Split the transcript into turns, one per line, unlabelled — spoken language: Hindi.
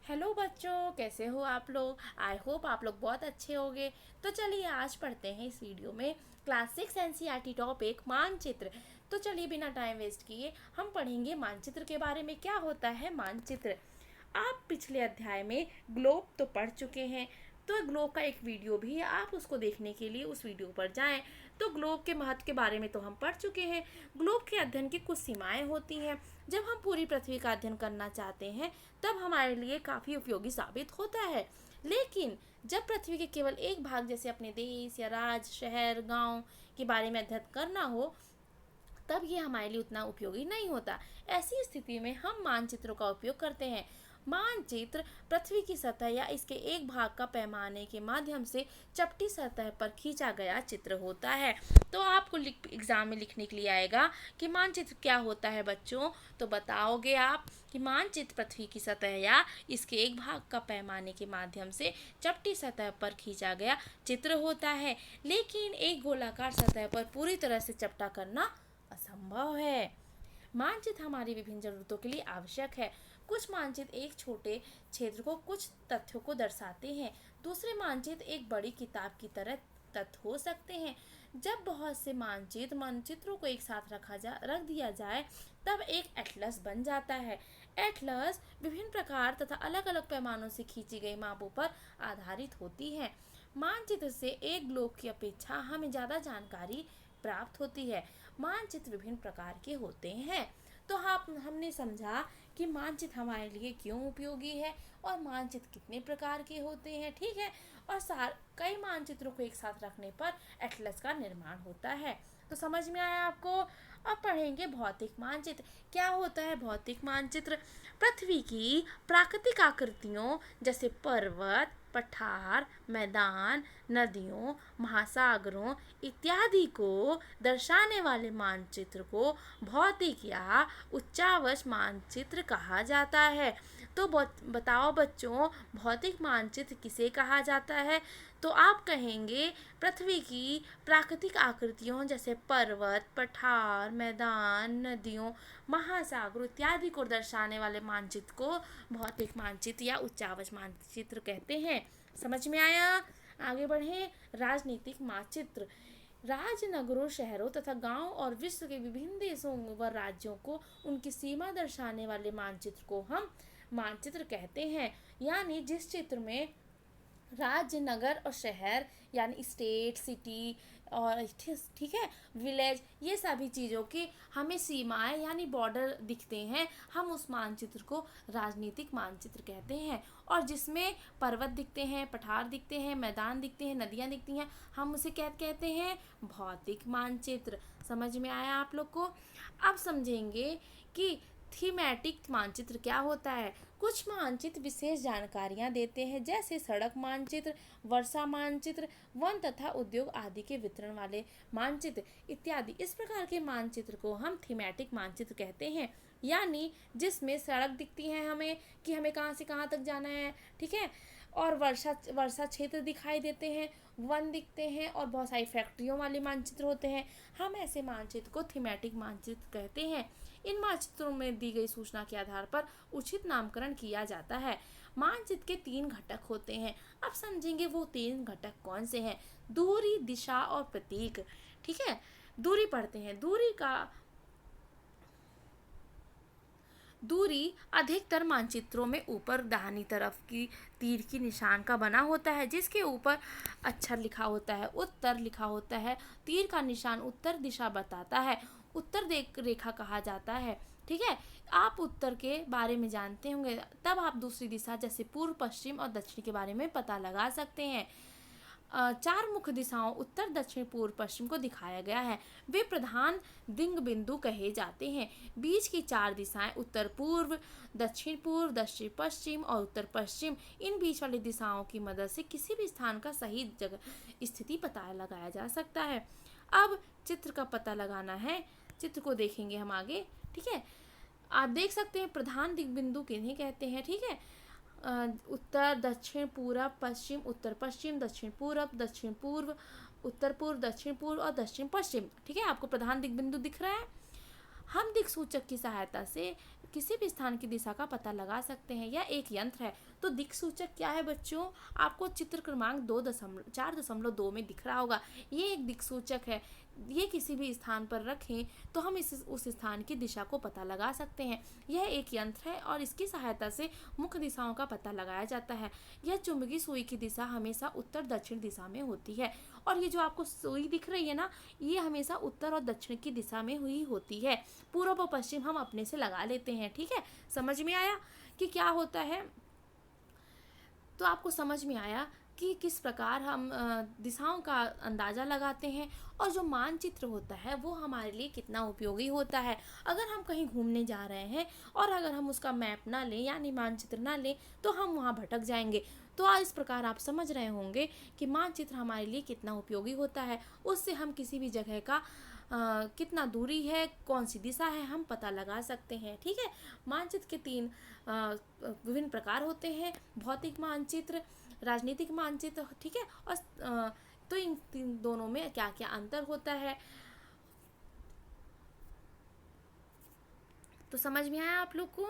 हेलो बच्चों, कैसे हो आप लोग। आई होप आप लोग बहुत अच्छे होंगे। तो चलिए आज पढ़ते हैं इस वीडियो में क्लास 6 एनसीईआरटी टॉपिक मानचित्र। तो चलिए बिना टाइम वेस्ट किए हम पढ़ेंगे मानचित्र के बारे में। क्या होता है मानचित्र। आप पिछले अध्याय में ग्लोब तो पढ़ चुके हैं, तो ग्लोब का एक वीडियो भी है, आप उसको देखने के लिए उस वीडियो पर जाएं। तो ग्लोब के महत्व के बारे में तो हम पढ़ चुके हैं। ग्लोब के अध्ययन की कुछ सीमाएं होती हैं। जब हम पूरी पृथ्वी का अध्ययन करना चाहते हैं तब हमारे लिए काफ़ी उपयोगी साबित होता है। लेकिन जब पृथ्वी के केवल एक भाग जैसे अपने देश या राज्य, शहर, गांव के बारे में अध्ययन करना हो तब ये हमारे लिए उतना उपयोगी नहीं होता। ऐसी स्थिति में हम मानचित्रों का उपयोग करते हैं। मानचित्र पृथ्वी की सतह या इसके एक भाग का पैमाने के माध्यम से चपटी सतह पर खींचा गया चित्र होता है। तो आपको एग्जाम में लिखने के लिए आएगा कि मानचित्र क्या होता है बच्चों। तो बताओगे आप कि मानचित्र पृथ्वी की सतह या इसके एक भाग का पैमाने के माध्यम से चपटी सतह पर खींचा गया चित्र होता है। लेकिन एक गोलाकार सतह पर पूरी तरह से चपटा करना असंभव है। मानचित्र हमारी विभिन्न जरूरतों के लिए आवश्यक है। कुछ मानचित्र एक छोटे क्षेत्र को कुछ तथ्यों को दर्शाते हैं। दूसरे मानचित्र एक बड़ी किताब की तरह तथ्य हो सकते हैं। जब बहुत से मानचित्रों को एक साथ रख दिया जाए तब एक एटलस बन जाता है। एटलस विभिन्न प्रकार तथा अलग अलग पैमानों से खींची गई मापों पर आधारित होती है। मानचित्र से एक ग्लोब की अपेक्षा हमें ज़्यादा जानकारी प्राप्त होती है। मानचित्र विभिन्न प्रकार के होते हैं। तो हमने समझा कि मानचित्र हमारे लिए क्यों उपयोगी है और मानचित्र कितने प्रकार के होते हैं, ठीक है। और कई मानचित्रों को एक साथ रखने पर एटलस का निर्माण होता है। तो समझ में आया आपको। अब पढ़ेंगे भौतिक मानचित्र। क्या होता है भौतिक मानचित्र। पृथ्वी की प्राकृतिक आकृतियों जैसे पर्वत, पठार, मैदान, नदियों, महासागरों इत्यादि को दर्शाने वाले मानचित्र को भौतिक या उच्चावच मानचित्र कहा जाता है। तो बताओ बच्चों, भौतिक मानचित्र किसे कहा जाता है। तो आप कहेंगे पृथ्वी की प्राकृतिक आकृतियों जैसे पर्वत, पठार, मैदान, नदियों, महासागर इत्यादि को दर्शाने वाले मानचित्र को भौतिक मानचित्र या उच्चावच मानचित्र कहते हैं। समझ में आया। आगे बढ़ें। राजनीतिक मानचित्र। राज्य, नगरों, शहरों तथा गांव और विश्व के विभिन्न देशों व राज्यों को उनकी सीमा दर्शाने वाले मानचित्र को हम मानचित्र कहते हैं। यानी जिस चित्र में राज्य, नगर और शहर यानी स्टेट, सिटी और ठीक है विलेज, ये सभी चीज़ों की हमें सीमाएं यानी बॉर्डर दिखते हैं, हम उस मानचित्र को राजनीतिक मानचित्र कहते हैं। और जिसमें पर्वत दिखते हैं, पठार दिखते हैं, मैदान दिखते हैं, नदियाँ दिखती हैं, हम उसे क्या कहते हैं भौतिक मानचित्र। समझ में आया आप लोग को। अब समझेंगे कि थीमेटिक मानचित्र क्या होता है। कुछ मानचित्र विशेष जानकारियां देते हैं जैसे सड़क मानचित्र, वर्षा मानचित्र, वन तथा उद्योग आदि के वितरण वाले मानचित्र इत्यादि। इस प्रकार के मानचित्र को हम थीमेटिक मानचित्र कहते हैं। यानी जिसमें सड़क दिखती है हमें कि हमें कहाँ से कहाँ तक जाना है, ठीक है। और वर्षा क्षेत्र दिखाई देते हैं, वन दिखते हैं और बहुत सारी फैक्ट्रियों वाले मानचित्र होते हैं। हम ऐसे मानचित्र को थीमेटिक मानचित्र कहते हैं। इन मानचित्रों में दी गई सूचना के आधार पर उचित नामकरण किया जाता है। मानचित्र के 3 घटक होते हैं। अब समझेंगे वो 3 घटक कौन से हैं। दूरी, दिशा और प्रतीक, ठीक है। दूरी पढ़ते हैं। दूरी अधिकतर मानचित्रों में ऊपर दाहिनी तरफ की तीर की निशान का बना होता है जिसके ऊपर अक्षर लिखा होता है, उत्तर लिखा होता है। तीर का निशान उत्तर दिशा बताता है, उत्तर रेखा कहा जाता है, ठीक है। आप उत्तर के बारे में जानते होंगे तब आप दूसरी दिशा जैसे पूर्व, पश्चिम और दक्षिण के बारे में पता लगा सकते हैं। 4 मुख्य दिशाओं उत्तर, दक्षिण, पूर्व, पश्चिम को दिखाया गया है। वे प्रधान दिंग बिंदु कहे जाते हैं। बीच की 4 दिशाएं उत्तर पूर्व, दक्षिण पश्चिम और उत्तर पश्चिम। इन बीच वाली दिशाओं की मदद से किसी भी स्थान का सही जगह स्थिति पता लगाया जा सकता है। अब चित्र का पता लगाना है। चित्र को देखेंगे हम आगे, ठीक है। आप देख सकते हैं प्रधान दिग बिंदु किन्हें कहते हैं, ठीक है। उत्तर, दक्षिण, पूरब, पश्चिम, उत्तर पश्चिम, दक्षिण पूरब, दक्षिण पूर्व, उत्तर पूर्व, दक्षिण पूर्व और दक्षिण पश्चिम, ठीक है। आपको प्रधान दिग्बिंदु दिख रहा है। हम दिक् सूचक की सहायता से किसी भी स्थान की दिशा का पता लगा सकते हैं। यह एक यंत्र है। तो दिक् सूचक क्या है बच्चों? आपको चित्र क्रमांक 4.2 में दिख रहा होगा। ये एक दिक् सूचक है। ये किसी भी स्थान पर रखें तो हम उस स्थान की दिशा को पता लगा सकते हैं। यह एक यंत्र है और इसकी सहायता से मुख्य दिशाओं का पता लगाया जाता है। यह चुंबकीय सुई की दिशा हमेशा उत्तर दक्षिण दिशा में होती है। और ये जो आपको सुई दिख रही है ना, ये हमेशा उत्तर और दक्षिण की दिशा में हुई होती है। पूर्व और पश्चिम हम अपने से लगा लेते हैं। ठीक है, समझ में आया कि क्या होता है? तो आपको समझ में आया कि किस प्रकार हम दिशाओं का अंदाज़ा लगाते हैं और जो मानचित्र होता है वो हमारे लिए कितना उपयोगी होता है। अगर हम कहीं घूमने जा रहे हैं और अगर हम उसका मैप ना लें यानी मानचित्र ना लें तो हम वहाँ भटक जाएंगे। तो आज इस प्रकार आप समझ रहे होंगे कि मानचित्र हमारे लिए कितना उपयोगी होता है। उससे हम किसी भी जगह का कितना दूरी है, कौन सी दिशा है, हम पता लगा सकते हैं। ठीक है, मानचित्र के 3 विभिन्न प्रकार होते हैं। भौतिक मानचित्र, राजनीतिक मानचित्र, ठीक है, और तो इन दोनों में क्या क्या अंतर होता है तो समझ में आया आप लोग को?